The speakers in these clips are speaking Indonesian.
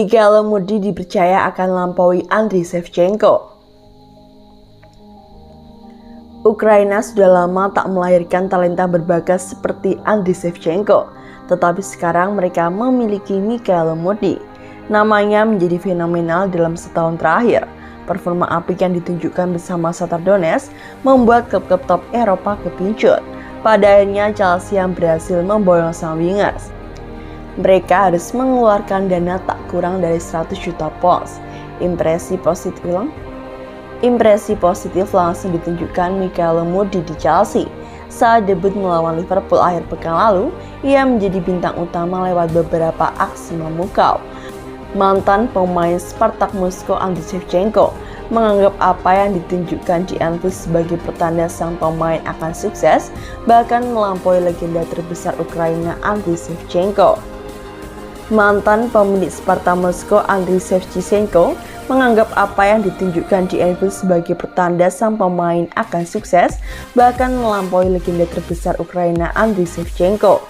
Mikhail Mudryk dipercaya akan melampaui Andriy Shevchenko. Ukraina sudah lama tak melahirkan talenta berbakat seperti Andriy Shevchenko, tetapi sekarang mereka memiliki Mikhail Mudryk. Namanya menjadi fenomenal dalam setahun terakhir. Performa apik yang ditunjukkan bersama Shakhtar Donetsk membuat klub-klub top Eropa kepincut. Pada akhirnya Chelsea yang berhasil memboyong sang wingers. Mereka harus mengeluarkan dana tak kurang dari 100 juta pounds. Impresi positif langsung ditunjukkan Mikhail Mudryk di Chelsea. Saat debut melawan Liverpool akhir pekan lalu, ia menjadi bintang utama lewat beberapa aksi memukau. Mantan pemain Spartak Moskow Andriy Shevchenko menganggap apa yang ditunjukkan di Anfield sebagai pertanda sang pemain akan sukses, bahkan melampaui legenda terbesar Ukraina Andriy Shevchenko. Mantan pemilik Spartak Moskow Andriy Shevchenko menganggap apa yang ditunjukkan di Anfield sebagai pertanda sang pemain akan sukses, bahkan melampaui legenda terbesar Ukraina Andriy Shevchenko.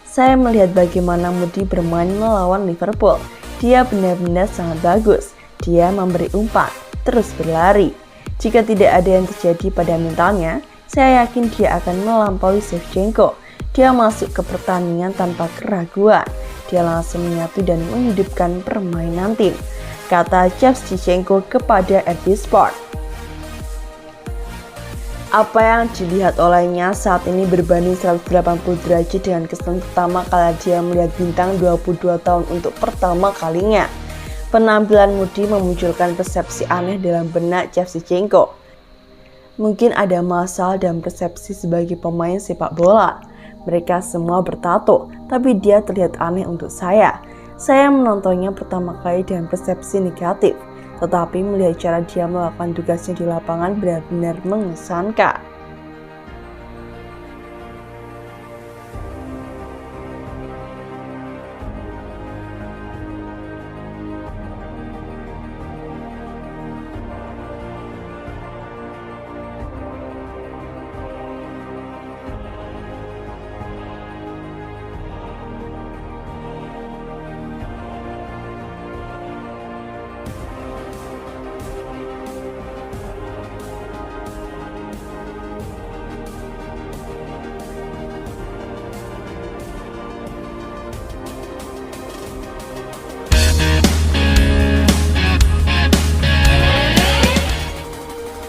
Saya melihat bagaimana Mudryk bermain melawan Liverpool. Dia benar-benar sangat bagus. Dia memberi umpan, terus berlari. Jika tidak ada yang terjadi pada mentalnya, saya yakin dia akan melampaui Shevchenko. Dia masuk ke pertandingan tanpa keraguan. Dia langsung menyatu dan menghidupkan permainan tim, kata Shevchenko kepada RB Sport. Apa yang dilihat olehnya saat ini berbanding 180 derajat dengan kesan pertama kali dia melihat bintang 22 tahun untuk pertama kalinya. Penampilan Mudryk memunculkan persepsi aneh dalam benak Shevchenko. Mungkin ada masalah dalam persepsi sebagai pemain sepak bola. Mereka semua bertato, tapi dia terlihat aneh untuk saya. Saya menontonnya pertama kali dengan persepsi negatif, tetapi melihat cara dia melakukan tugasnya di lapangan benar-benar mengesankan.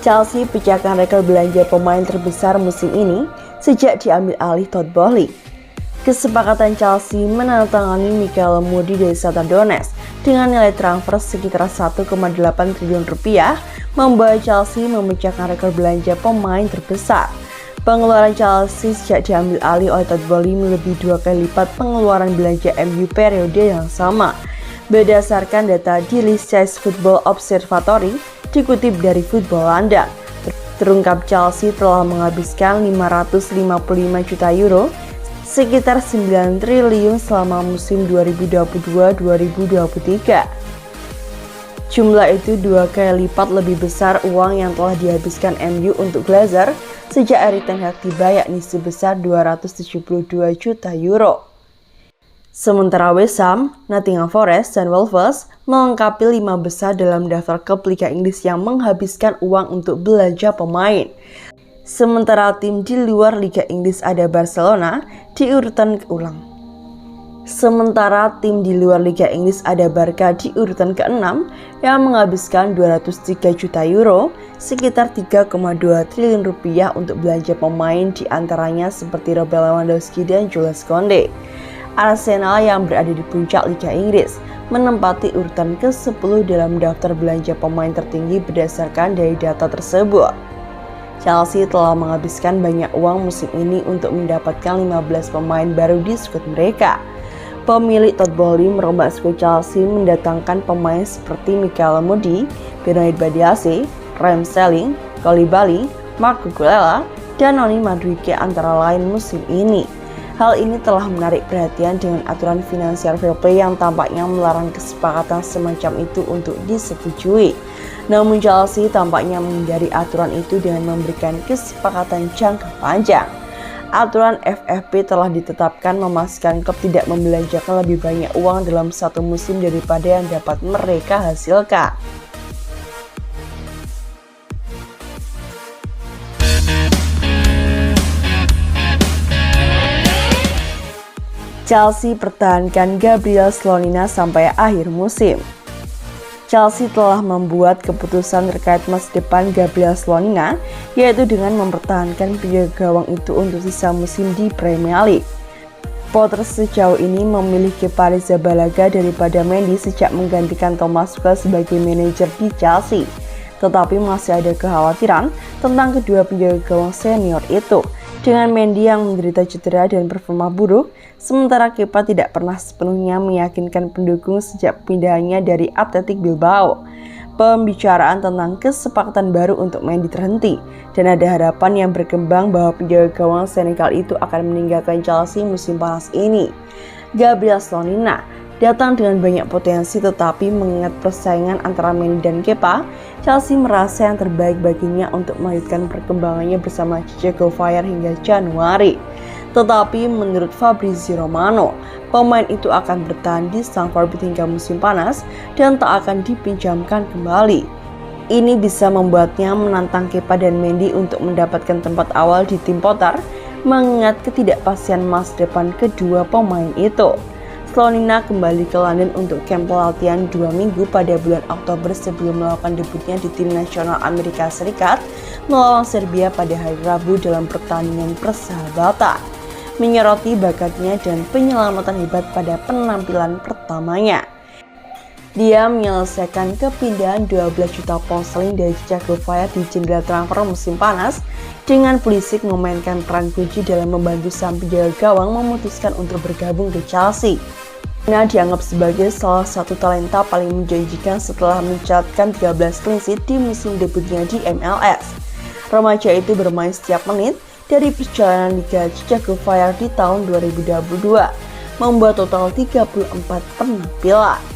Chelsea pecahkan rekor belanja pemain terbesar musim ini sejak diambil alih Todd Boehly. Kesepakatan Chelsea menandatangani Mikhail Mudryk dari Shakhtar Donetsk dengan nilai transfer sekitar 1,8 triliun rupiah membuat Chelsea memecahkan rekor belanja pemain terbesar. Pengeluaran Chelsea sejak diambil alih oleh Todd Boehly melebihi 2 kali lipat pengeluaran belanja MU periode yang sama. Berdasarkan data di Leicester Football Observatory dikutip dari Football London, terungkap Chelsea telah menghabiskan 555 juta euro, sekitar 9 triliun selama musim 2022-2023. Jumlah itu 2 kali lipat lebih besar uang yang telah dihabiskan MU untuk Glazer sejak Erik ten Hag tiba, yakni sebesar 272 juta euro. Sementara West Ham, Nottingham Forest, dan Wolves melengkapi 5 besar dalam daftar klub Liga Inggris yang menghabiskan uang untuk belanja pemain. Sementara tim di luar Liga Inggris ada Barcelona di urutan ke-6 yang menghabiskan 203 juta euro, sekitar 3,2 triliun rupiah untuk belanja pemain, di antaranya seperti Robert Lewandowski dan Jules Koundé. Arsenal yang berada di puncak Liga Inggris menempati urutan ke-10 dalam daftar belanja pemain tertinggi berdasarkan dari data tersebut. Chelsea telah menghabiskan banyak uang musim ini untuk mendapatkan 15 pemain baru di skuad mereka. Pemilik Todd Boehly merombak skuad Chelsea mendatangkan pemain seperti Mikhail Mudryk, Benoit Badiashile, Raheem Sterling, Koulibaly, Marc Cucurella, dan Noni Madueke antara lain musim ini. Hal ini telah menarik perhatian dengan aturan Financial Fair Play yang tampaknya melarang kesepakatan semacam itu untuk disetujui. Namun Chelsea tampaknya menghindari aturan itu dengan memberikan kesepakatan jangka panjang. Aturan FFP telah ditetapkan memastikan klub tidak membelanjakan lebih banyak uang dalam satu musim daripada yang dapat mereka hasilkan. Chelsea pertahankan Gabriel Slonina sampai akhir musim. Chelsea telah membuat keputusan terkait masa depan Gabriel Slonina, yaitu dengan mempertahankan penjaga gawang itu untuk sisa musim di Premier League. Potter sejauh ini memilih Kepa Arrizabalaga daripada Mendy sejak menggantikan Thomas Tuchel sebagai manajer di Chelsea. Tetapi masih ada kekhawatiran tentang kedua penjaga gawang senior itu. Dengan Mendy yang menderita cedera dan performa buruk, sementara Kepa tidak pernah sepenuhnya meyakinkan pendukung sejak pindahannya dari Athletic Bilbao. Pembicaraan tentang kesepakatan baru untuk Mendy terhenti, dan ada harapan yang berkembang bahwa penjaga gawang Senegal itu akan meninggalkan Chelsea musim panas ini. Gabriel Slonina datang dengan banyak potensi, tetapi mengingat persaingan antara Mendy dan Kepa, Chelsea merasa yang terbaik baginya untuk melanjutkan perkembangannya bersama Thiago Fire hingga Januari. Tetapi menurut Fabrizio Romano, pemain itu akan bertahan di Stamford Bridge hingga musim panas dan tak akan dipinjamkan kembali. Ini bisa membuatnya menantang Kepa dan Mendy untuk mendapatkan tempat awal di tim Potter, mengingat ketidakpastian masa depan kedua pemain itu. Slonina kembali ke London untuk camp latihan 2 minggu pada bulan Oktober sebelum melakukan debutnya di tim nasional Amerika Serikat melawan Serbia pada hari Rabu dalam pertandingan persahabatan. Menyoroti bakatnya dan penyelamatan hebat pada penampilan pertamanya. Dia menyelesaikan kepindahan 12 juta pound sterling dari Thiago Fire di jendela transfer musim panas dengan Pulisic memainkan peran kunci dalam membantu sang penjaga gawang memutuskan untuk bergabung ke Chelsea. Nah, dianggap sebagai salah satu talenta paling menjanjikan setelah mencatatkan 13 clean sheet di musim debutnya di MLS. Remaja itu bermain setiap menit dari perjalanan Liga Thiago Fire di tahun 2022, membuat total 34 penampilan.